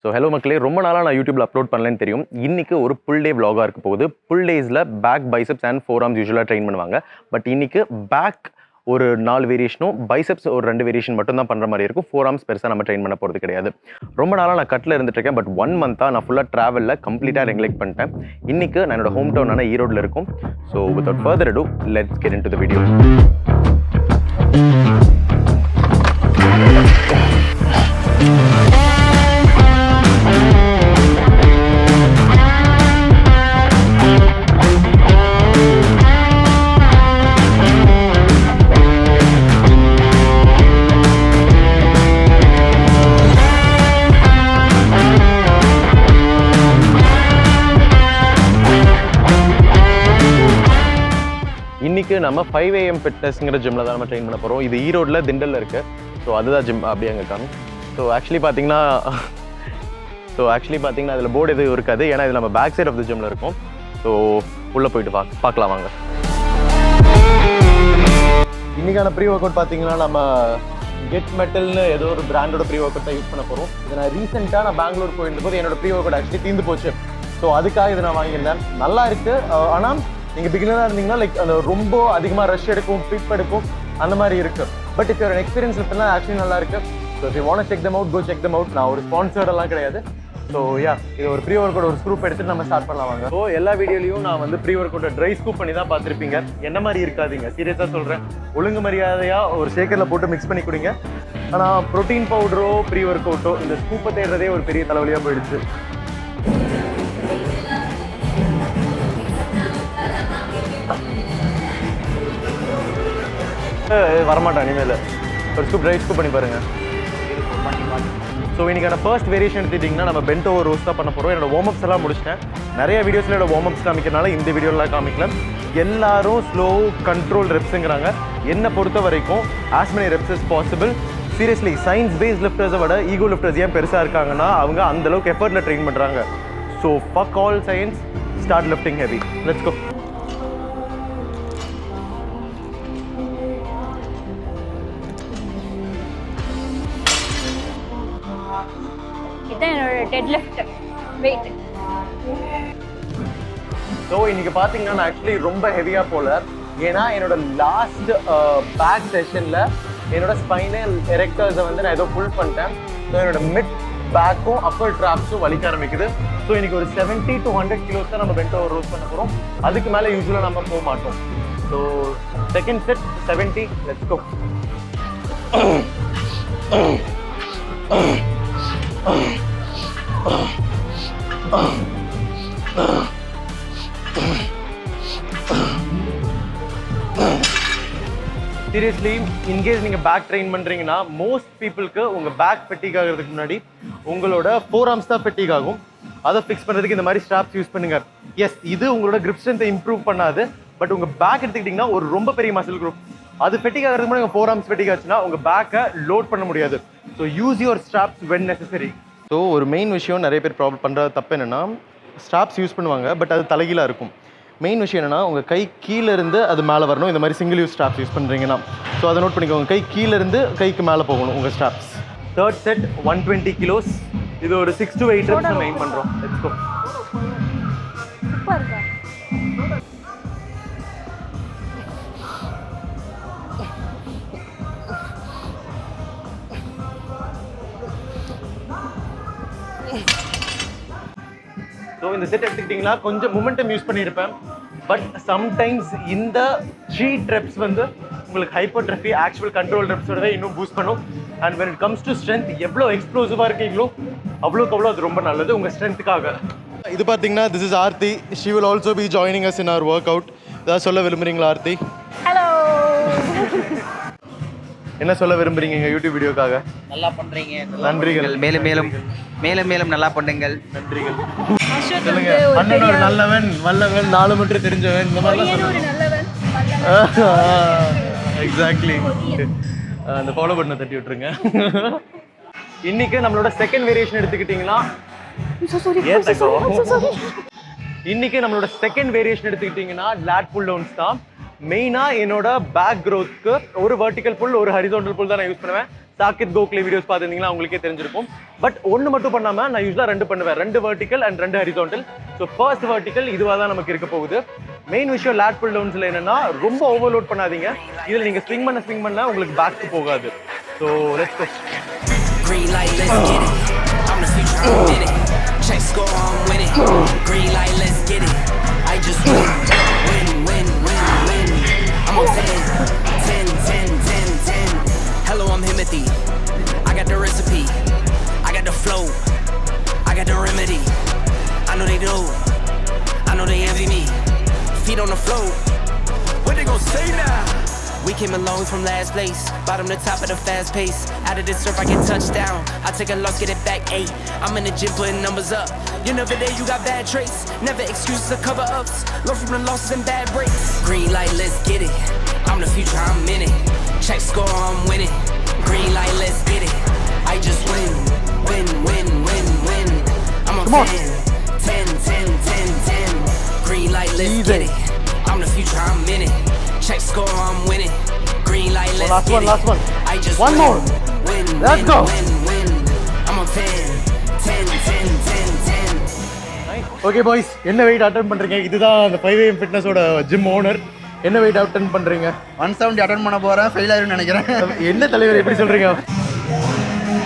So hello மக்களே, ரொம்ப நாளாக நான் யூடியூப்ல அப்லோட் பண்ணலன்னு தெரியும். இன்னைக்கு ஒரு ஃபுல் டே vlog-ஆ இருக்க போகுது. ஃபுல் டேஸில் back, biceps and forearms யூஸ்வலாக ட்ரெயின் பண்ணுவாங்க. பட் இன்னைக்கு பேக் ஒரு 4 வேரியேஷனும், பைசெப்ஸ் ஒரு 2 வேரியேஷன் மட்டும் தான் பண்ணுற மாதிரி இருக்கும். ஃபோர் ஆர்ம்ஸ் பெருசாக நம்ம ட்ரெயின் பண்ண போகிறது கிடையாது. ரொம்ப நாளாக நான் கட்டில் இருந்துட்டு இருக்கேன். பட் 1 மந்த்தாக நான் ஃபுல்லாக ட்ராவலில் கம்ப்ளீட்டாக ரெகுலேட் பண்ணிட்டேன். இன்னைக்கு நான் என்னோட ஹோம் டவுனான ஈரோடில் இருக்கும். So without further ado, let's get into the video. இன்னைக்கு நம்ம 5 AM ஃபிட்னஸ்ங்கிற ஜிம்ல தான் நம்ம ட்ரெயின் பண்ண போகிறோம். இது ஈரோடில் திண்டல்ல இருக்கு. ஸோ அதுதான் ஜிம். அப்படியே அங்கே காணும். ஸோ ஆக்சுவலி பார்த்தீங்கன்னா அதில் போர்டு எதுவும் இருக்காது. ஏன்னா இது நம்ம பேக் சைட் ஆஃப் த ஜிம்ல இருக்கும். ஸோ உள்ளே போயிட்டு பார்க்கலாம் வாங்க. இன்னைக்கான ப்ரீ ஒர்க் அவுட் பார்த்தீங்கன்னா நம்ம கெட் மெட்டல்னு ஏதோ ஒரு பிராண்டோட ப்ரீ ஒர்க் அவுட் தான் யூஸ் பண்ண போகிறோம். இது நான் ரீசெண்டாக நான் பெங்களூர் போயிருந்தபோது என்னோட ப்ரீ ஒர்க் அவுட் ஆக்சுவலி தீர்ந்து போச்சு. ஸோ அதுக்காக இதை நான் வாங்கியிருந்தேன். நல்லா இருக்கு. ஆனால் நீங்கள் பிகினராக இருந்தீங்கன்னா லைக் அந்த ரொம்ப அதிகமாக ரஷ் எடுக்கும், பிப் எடுக்கும், அந்த மாதிரி இருக்கு. பட் இப்போ ஒரு எக்ஸ்பீரியன்ஸ் லிஃப்ட்லாம் ஆக்சுவலி நல்லா இருக்கு. So if you want to check them out, go check them out. நான் ஒரு ஸ்பான்சர்டெல்லாம் கிடையாது. ஸோ இது ஒரு ப்ரீ ஒர்க் அவுட் ஒரு ஸ்கூப் எடுத்துட்டு நம்ம ஸ்டார்ட் பண்ணலாம் வாங்க. ஸோ எல்லா வீடியோலையும் நான் வந்து ப்ரீ ஒர்க் அவுட்டை ட்ரை ஸ்கூப் பண்ணி தான் பார்த்துருப்பீங்க. என்ன மாதிரி இருக்காதீங்க, சீரியஸாக சொல்கிறேன். ஒழுங்கு மரியாதையாக ஒரு ஷேக்கரில் போட்டு மிக்ஸ் பண்ணி குடிங்க. ஆனால் ப்ரோட்டீன் பவுடரோ ப்ரீ ஒர்க் அவுட்டோ இந்த ஸ்கூப்பை தேடுறதே ஒரு பெரிய தலைவலியாக போயிடுச்சு. வரமாட்டேன் இனிமேல். ஒரு ஸ்கூப் ட்ரை ஸ்கூப் பண்ணி பாருங்க. ஸோ இன்னைக்கான ஃபர்ஸ்ட் வேரியேஷன் எடுத்துட்டிங்கன்னா நம்ம பென்ட் ஓவர் ரோஸ் தான் பண்ண போகிறோம். என்னோட வார்ம் அப்ஸ் எல்லாம் முடிச்சிட்டேன். நிறைய வீடியோஸில் என்னோட வார்ம் அப்ஸ் காமிக்கிறனால இந்த வீடியோலாம் காமிக்கல. எல்லாரும் ஸ்லோ கண்ட்ரோல் ரெப்ஸுங்கிறாங்க. என்னை பொறுத்த வரைக்கும் as many reps is possible. Seriously science based லிஃப்டர்ஸை விட ஈகோ லிஃப்டர்ஸ் ஏன் பெருசாக இருக்காங்கன்னா அவங்க அந்தளவுக்கு எஃபர்ட்டில் ட்ரெயின் பண்ணுறாங்க. So fuck all science, start lifting heavy. Let's go. Deadlift weight. So இன்னைக்கு பார்த்தீங்கன்னா நான் ஆக்சுவலி ரொம்ப ஹெவியாக போல. ஏன்னா என்னோட லாஸ்ட் பேக் செஷனில் என்னோட ஸ்பைனல் எரெக்டர்ஸை வந்து நான் ஏதோ புல் பண்ணிட்டேன். ஸோ என்னோட மிட் பேக்கும் அப்பர் ட்ராப்ஸும் வலிக்க ஆரம்பிக்குது. ஸோ இன்னைக்கு ஒரு 70 to 100 கிலோஸ் தான் நம்ம பென்ட் ஓவர் ரோஸ் பண்ண போகிறோம். அதுக்கு மேலே யூஸ்வலாக நம்ம போக மாட்டோம். So second set 70. Let's go. Seriously in case நீங்கள் பேக் ட்ரெயின் பண்ணுறீங்கன்னா மோஸ்ட் பீப்புளுக்கு உங்கள் பேக் ஃபெட்டிக் ஆகிறதுக்கு முன்னாடி உங்களோட ஃபோர் ஆர்ம்ஸ் தான் ஃபெட்டிக் ஆகும். அதை ஃபிக்ஸ் பண்ணுறதுக்கு இந்த மாதிரி ஸ்ட்ராப்ஸ் யூஸ் பண்ணுங்க. எஸ், இது உங்களோட கிரிப் ஸ்ட்ரென்த்தை இம்ப்ரூவ் பண்ணாது. பட் உங்கள் பேக் எடுத்துக்கிட்டிங்கன்னா ஒரு ரொம்ப பெரிய மசில் குரூப். அது ஃபெட்டிக் ஆகிறதுக்கு முன்னாடி உங்கள் ஃபோர் ஆர்ம்ஸ் ஃபெட்டிக் ஆச்சுன்னா உங்கள் பேக்கை லோட் பண்ண முடியாது. So use your straps when necessary. So ஒரு மெயின் விஷயம் நிறைய பேர் ப்ராப்ளம் பண்ணுற தப்பு என்னென்னா ஸ்ட்ராப்ஸ் யூஸ் பண்ணுவாங்க. பட் அது தலைகீழாக இருக்கும். மெயின் விஷயம் என்னென்னா உங்கள் கை கீழேருந்து அது மேலே வரணும். இந்த மாதிரி சிங்கிள் யூஸ் ஸ்ட்ராப்ஸ் யூஸ் பண்ணுறீங்கன்னா ஸோ அதை நோட் பண்ணிக்கோங்க. கை கீழேருந்து கைக்கு மேலே போகணும் உங்கள் ஸ்ட்ராப்ஸ். Third set 120 kilos. இது ஒரு 6 to 8 reps நம்ம எய்ம் பண்ணுறோம். Let's go. ஸோ இந்த செட் எடுத்துக்கிட்டிங்கன்னா கொஞ்சம் மொமெண்டம் யூஸ் பண்ணியிருப்பேன். பட் சம்டைம்ஸ் இந்த 3 reps வந்து உங்களுக்கு ஹைப்பர்ட்ரஃபி ஆக்சுவல் கண்ட்ரோல் ரெப்ஸோட இன்னும் பூஸ்ட் பண்ணும். And when it comes to strength, எவ்வளோ எக்ஸ்ப்ளோசிவாக இருக்கீங்களோ அவ்வளோக்கு அவ்வளோ அது ரொம்ப நல்லது உங்கள் ஸ்ட்ரென்த்துக்காக. இது பார்த்தீங்கன்னா this is Aarthi. She will also be joining us in our workout. ஏதாவது சொல்ல விரும்புகிறீங்களா ஆர்த்தி? ஹலோ. என்ன சொல்ல விரும்புறீங்க எங்கள் யூடியூப் வீடியோக்காக? நல்லா பண்றீங்க. நன்றிகள். மேலும் மேலும் மேலும் மேலும் நல்லா பண்ணுங்கள். நன்றிகள். சொல்லுங்க. அண்ணன் ஒரு நல்லவன், வல்லவன், 4 மட்டும் தெரிஞ்சவன், இந்த மாதிரிலாம் ஒரு நல்லவன். எக்ஸாக்ட்லி. அந்த ஃபாலோ பட்டனை தட்டி விட்டுருங்க. இன்னைக்கு நம்மளோட செகண்ட் வேரியேஷன் எடுத்துக்கிட்டிங்கன்னா இன்னைக்கு நம்மளோட செகண்ட் வேரியேஷன் எடுத்துக்கிட்டிங்கன்னா லேட் புல் டவுன்ஸ் தான். மெயினாக என்னோட பேக் க்ரோத்துக்கு ஒரு வெர்டிக்கல் புல் ஒரு ஹரிசாண்டல் புல் தான் நான் யூஸ் பண்ணுவேன். சாக்கித் கோக்லே வீடியோஸ் பார்த்துருந்தீங்கன்னா உங்களுக்கே தெரிஞ்சிருக்கும். பட் ஒன்று மட்டும் பண்ணாமல் நான் யூஸ்வலாக 2 பண்ணுவேன், 2 vertical and 2 horizontal. So first vertical இதுவாக தான் நமக்கு இருக்க போகுது. மெயின் விஷயம் லேட் புல் டவுன்ஸில் என்னன்னா ரொம்ப ஓவர்லோட் பண்ணாதீங்க. இதில் நீங்கள் ஸ்விங் பண்ண உங்களுக்கு பேக்கு போகாது. So let's go. Green light, let's get it. I'm the future, I'm in it. Check score, I'm winning. Green light, let's get it. I just win, win. I'm on 10. Hello, I'm Himothy. I got the recipe. I got the flow. I got the remedy. I know they do. I know they envy me. Feet on the floor. What they gon' say now? We came along from last place, bottom to top of the fast pace. Out of this surf, I get touchdown. I take a loss, get it back 8. I'm in the gym putting numbers up. You never there, you got bad traits. Never excuses or cover ups. Learn from the losses and bad breaks. Green light, let's get it. I'm the future, I'm in it. Check score, I'm winning. Green light, let's get it. I just win. I'm on 10. Green light, let's get it. I'm the future, I'm in it. Check score, I'm winning. Green light, let's get it. Last one. I just One more. Let's go. I'm on 10. Okay boys, என்ன wait attend பண்ணுறீங்க? இதுதான் அந்த 5am ஃபிட்னஸோட gym owner. என்ன wait attend பண்ணுறீங்க? 170 attend பண்ண போகிறேன், fail ஆயிரும்னு நினைக்கிறேன். என்ன தலைவர் எப்படி சொல்கிறீங்க?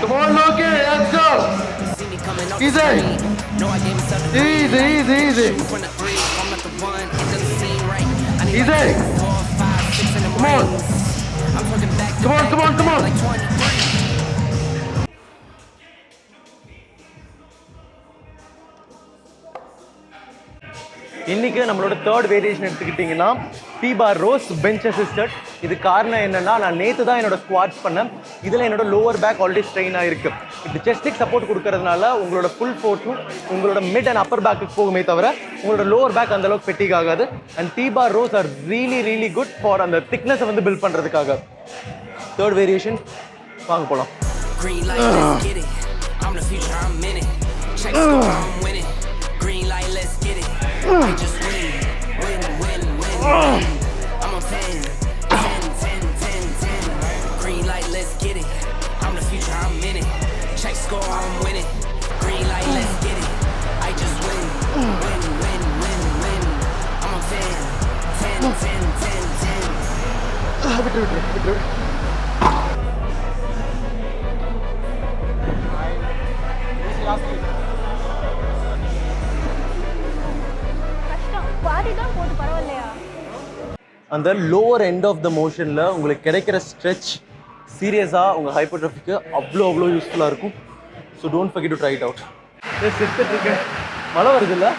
Come on, Loki, let's go. See me coming up Easy. the screen. No, I gave myself the Easy. from the 3. I'm not the one, it doesn't seem right. I need Easy. like 4, 5, 6 in the Come on. morning. I'm talking back to Come on, back, come on, come on. like 23. இன்னைக்கு நம்மளோட third variation எடுத்துக்கிட்டிங்கன்னா T-bar rose bench assisted. இது காரணம் என்னன்னா, நான் நேற்று தான் என்னோட ஸ்குவாட்ஸ் பண்ணேன். இதில் என்னோட லோவர் பேக் ஆல்ரெடி ஸ்ட்ரெயின் ஆகிருக்கு. இது செஸ்டிக் சப்போர்ட் கொடுக்கறதுனால உங்களோட ஃபுல் ஃபோர்ஸும் உங்களோட மிட் அண்ட் அப்பர் பேக்குக்கு போகுமே தவிர உங்களோட லோவர் பேக் அந்த அளவுக்கு ஃபெட்டிக் ஆகாது. And T-bar rose are really good for அந்த திக்னஸை வந்து பில்ட் பண்ணுறதுக்காக. தேர்ட் வேரியேஷன் வாங்க போகலாம். Green light, let's get it. I'm the future, I'm in it. Check score, I'm winning. Green light, let's get it. I just win. I'm on 10. Green light, let's get it. I'm the future, I'm in it. Check score, I'm winning. Green light, let's get it. I just win. I'm on 10. விட்டு கஷ்டம். பாதி தான் போது, பரவாயில்லையா? அந்த lower end of the மோஷனில் உங்களுக்கு கிடைக்கிற ஸ்ட்ரெச் சீரியஸாக உங்கள் ஹைப்பர்ட்ரோஃபிக்கு அவ்வளோ யூஸ்ஃபுல்லாக இருக்கும். So don't forget to try it out. இருக்கேன், மழை வருது இல்லை?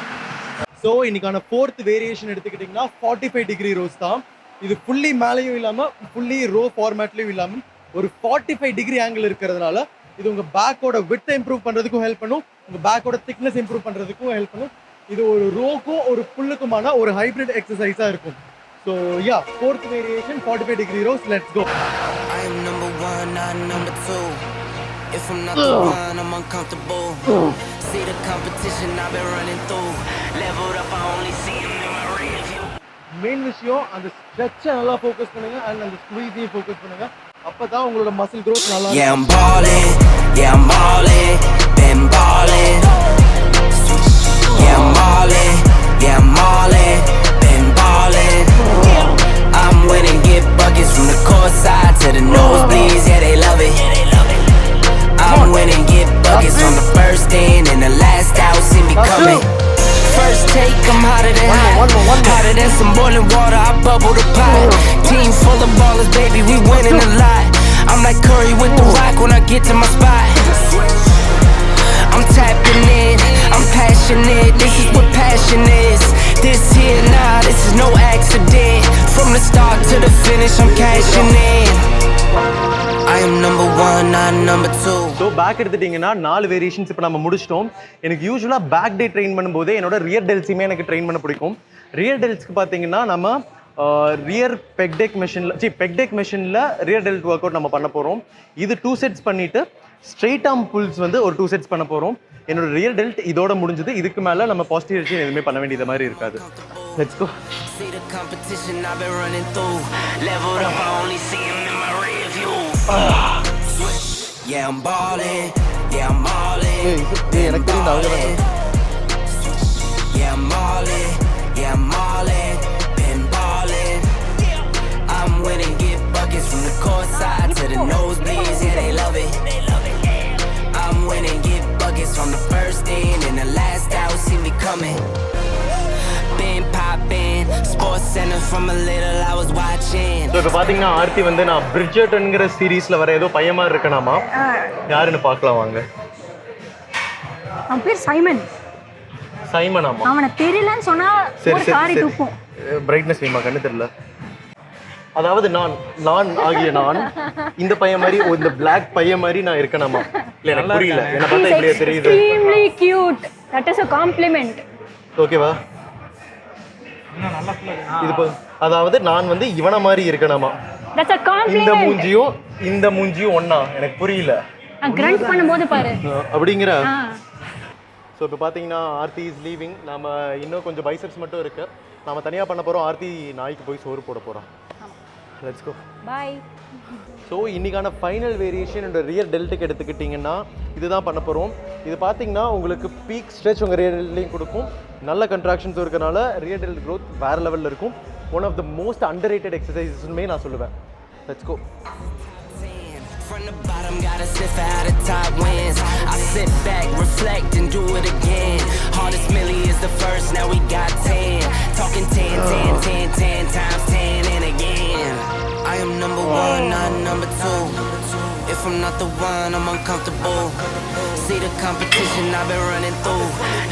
ஸோ இன்னைக்கான 4th வேரியேஷன் எடுத்துக்கிட்டிங்கன்னா 45 டிகிரி ரோஸ் தான். இது ஃபுல்லி மேலேயும் இல்லாமல் ஃபுல்லி ரோ ஃபார்மேட்லேயும் இல்லாமல் ஒரு 45 டிகிரி ஆங்கிள் இருக்கிறதுனால இது உங்கள் பேக்கோட விட்டை இம்ப்ரூவ் பண்ணுறதுக்கும் ஹெல்ப் பண்ணும், உங்கள் பேக்கோட திக்னஸ் இம்ப்ரூவ் பண்ணுறதுக்கும் ஹெல்ப் பண்ணும். இது ஒரு ரோக்கும் ஒரு புல்லுக்குமான ஒரு ஹைப்ரிட் எக்ஸசைஸாக இருக்கும். So yeah, 4th variation, 45 degree rows, let's go. I am number 1, not number 2. If I'm not the one, I'm uncomfortable. See the competition I've been running through. Leveled up, I only see him in my rear view. Main விஷயம் அந்த ஸ்ட்ரெச்சை நல்லா focus பண்ணுங்க and அந்த ஸ்குவீஸையும் focus பண்ணுங்க. அப்பதான் உங்களோட muscle growth நல்லா இருக்கும். Yeah, I'm ballin', yeah, I'm ballin', been ballin'. Yeah, I'm ballin', yeah, I'm ballin', been ballin'. I'm winning, get buckets from the court side to the nosebleeds, yeah, they love it. I'm winning, get buckets from the first in and the last out, see me coming. First take, I'm hotter than hot. Hotter than some boiling water, I bubble the pot. Team full of ballers, baby, we winning a lot. I'm like Curry with the rock when I get to my spot. I'm tapping in, I'm passionate, this is what passion is. This here, nah, this is no accident. From the start to the finish, I'm cashing in. I am number 1, not number 2. So back எடுத்துட்டிங்கன்னா 4 variations இப்போ நம்ம முடிச்சிட்டோம். எனக்கு யூஸ்வலாக back டே train பண்ணும்போதே என்னோட rear டெல்ஸுமே எனக்கு train பண்ண பிடிக்கும். ரியர் டெல்ஸ்க்கு பார்த்தீங்கன்னா நம்ம ரியர் பெக்டெக் மெஷினில் ரியர் டெல்ட் ஒர்க் அவுட் நம்ம பண்ண போகிறோம். இது 2 செட்ஸ் பண்ணிவிட்டு ஸ்ட்ரெயிட் ஆர்ம் புல்ஸ் வந்து ஒரு 2 செட்ஸ் பண்ண போகிறோம். என்னோட ரியர் டெல்ட் இதோட முடிஞ்சது. இதுக்கு மேலே நம்ம பாசிட்டிவ் எதுவுமே பண்ண வேண்டியது மாதிரி இருக்காது. Let's go. See the competition I've been running through. Leveled up, I only see him in my rear view. Switch. Yeah, I'm ballin'. Yeah, I'm ballin'. எனக்கு தெரியும் அவங்க Yeah, I'm ballin'. Yeah, I'm ballin'. Been ballin'. I'm winning, get buckets from the court side to the nosebleeds. Yeah, they love it. I'm winning, get buckets from the first in and the last out. See me coming. Been poppin', Sports Center from a little I was watching. So இப்போ பார்த்தீங்கன்னா ஆர்த்தி வந்து நான் பிரிட்ஜர்டன்ங்கிற சீரீஸில் வர ஏதோ பையன் மாதிரி இருக்கனாமா. யாருன்னு பார்க்கலாம் வாங்க. அவன் பேர் சைமன். சைமன் ஆமா. அவனை தெரியலன்னு சொன்னா ஒரு காரி தூக்கும். பிரைட்னஸ் வேமா கண்ணு தெரியல. அதாவது நான் ஆகிய நான் இந்த பையன் மாதிரி இந்த பிளாக் பையன் மாதிரி நான் இருக்கனாமா. இல்லை எனக்கு புரியல. என்ன பார்த்தா இப்படியே தெரியுது. Extremely cute. That is a compliment. ஓகேவா? இது அதாவது நான் வந்து இவன மாதிரி இருக்கனாமா. That's a compliment. இந்த மூஞ்சியும் ஒண்ணா எனக்கு புரியல. கிரண்ட் பண்ணும்போது பாரு. அப்படிங்கற. ஸோ இப்போ பார்த்தீங்கன்னா ஆர்த்தி இஸ் லீவிங். நம்ம இன்னும் கொஞ்சம் பைசெப்ஸ் மட்டும் இருக்கு. நம்ம தனியாக பண்ண போகிறோம். ஆர்த்தி நாய்க்கு போய் சோறு போட போகிறோம். Let's go. பாய். ஸோ இன்றைக்கான ஃபைனல் வேரியேஷன் என்னோட ரியர் டெல்ட்டுக்கு எடுத்துக்கிட்டிங்கன்னா இதுதான் பண்ண போகிறோம். இது பார்த்தீங்கன்னா உங்களுக்கு பீக் ஸ்ட்ரெச் உங்கள் ரியர் டெல்ட்லையும் கொடுக்கும். நல்ல கண்ட்ராக்ஷன்ஸ் இருக்கனால ரியர் டெல்ட் க்ரோத் வேறு லெவலில் இருக்கும். One of the most underrated எக்ஸசைசஸ்மே நான் சொல்லுவேன். Let's go. From the bottom, gotta sniff out the top wins. I sit back, reflect, and do it again. Hardest milli is the first, now we got 10. Talking 10, 10, 10, 10 times 10 and again. I am number one, not number two. If I'm not the one, I'm uncomfortable. See the competition I've been running through.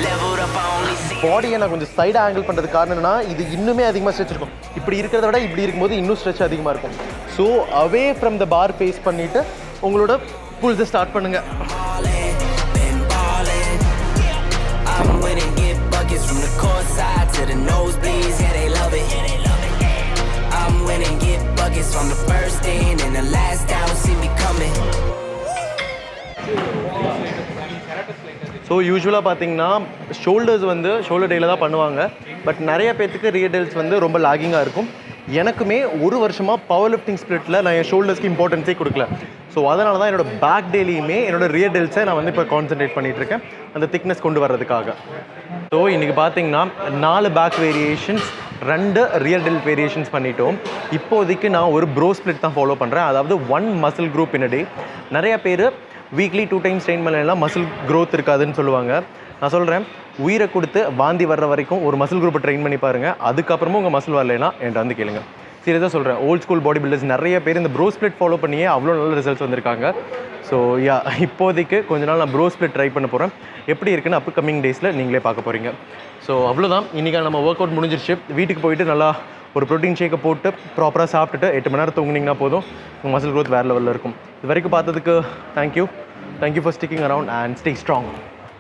Leveled up, I only see. பாடியை நான் கொஞ்சம் சைடாக angle பண்ணுறது காரணம்னா இது இன்னுமே அதிகமாக stretch இருக்கும். இப்படி இருக்கிறத விட இப்படி இருக்கும்போது இன்னும் ஸ்ட்ரெச் அதிகமாக இருக்கும். So away from the bar face பண்ணிவிட்டு உங்களோட புல்ஸை ஸ்டார்ட் பண்ணுங்கள். I'm winning, get buckets from the court side to the nosebleeds. Yeah, they love it. I'm winning, get buckets from the first in and the last out. See me coming. So யூஸ்வலாக பார்த்தீங்கன்னா shoulders வந்து shoulder டேயில் தான் பண்ணுவாங்க. But நிறைய பேர்த்துக்கு rear டெல்ஸ் வந்து ரொம்ப லாகிங்காக இருக்கும். எனக்குமே ஒரு வருஷமாக பவர் லிஃப்டிங் ஸ்பிளிட்டில் நான் என் ஷோல்டர்ஸ்க்கு இம்பார்ட்டன்ஸே கொடுக்கல. ஸோ அதனால தான் என்னோடய பேக் டேலையுமே என்னோடய ரியர் டெல்ஸை நான் வந்து இப்போ கான்சென்ட்ரேட் பண்ணிகிட்ருக்கேன் அந்த திக்னஸ் கொண்டு வர்றதுக்காக. ஸோ இன்றைக்கி பார்த்தீங்கன்னா 4 back variations 2 rear delt variations பண்ணிட்டோம். இப்போதைக்கு நான் ஒரு ப்ரோ ஸ்பிளிட் தான் ஃபாலோ பண்ணுறேன். அதாவது 1 மசில் குரூப் இன் அ டே. நிறைய பேர் வீக்லி 2 டைம்ஸ் ட்ரெயின் பண்ணலாம் மசில் க்ரோத் இருக்காதுன்னு சொல்லுவாங்க. நான் சொல்கிறேன் உயிரை கொடுத்து வாந்தி வர்ற வரைக்கும் ஒரு மசில் குரூப்பை ட்ரெயின் பண்ணி பாருங்கள். அதுக்கப்புறமும் உங்கள் மசில் வரலைன்னா என்கிட்ட வந்து கேளுங்க. சீரியஸாக சொல்கிறேன். ஓல்ட் ஸ்கூல் பாடி பில்டர்ஸ் நிறைய பேர் இந்த ப்ரோ ஸ்பிளிட் ஃபாலோ பண்ணியே அவ்வளோ நல்ல ரிசல்ட்ஸ் வந்திருக்காங்க. ஸோ இப்போதைக்கு கொஞ்ச நாள் நான் ப்ரோ ஸ்பிளிட் ட்ரை பண்ண போகிறேன். எப்படி இருக்குன்னு அப்கமிங் டேஸில் நீங்களே பார்க்க போகிறீங்க. ஸோ அவ்வளோதான். இன்றைக்கி நம்ம ஒர்க் அவுட் முடிஞ்சிருச்சு. வீட்டுக்கு போயிட்டு நல்லா ஒரு ப்ரோட்டீன் ஷேக்கை போட்டு ப்ராப்பராக சாப்பிட்டுட்டு 8 மணி நேரம் தூங்குனீங்கன்னா போதும். உங்கள் மசில் க்ரோத் வேறு லெவலில் இருக்கும். இது வரைக்கும் பார்த்ததுக்கு thank you for sticking around and stay strong.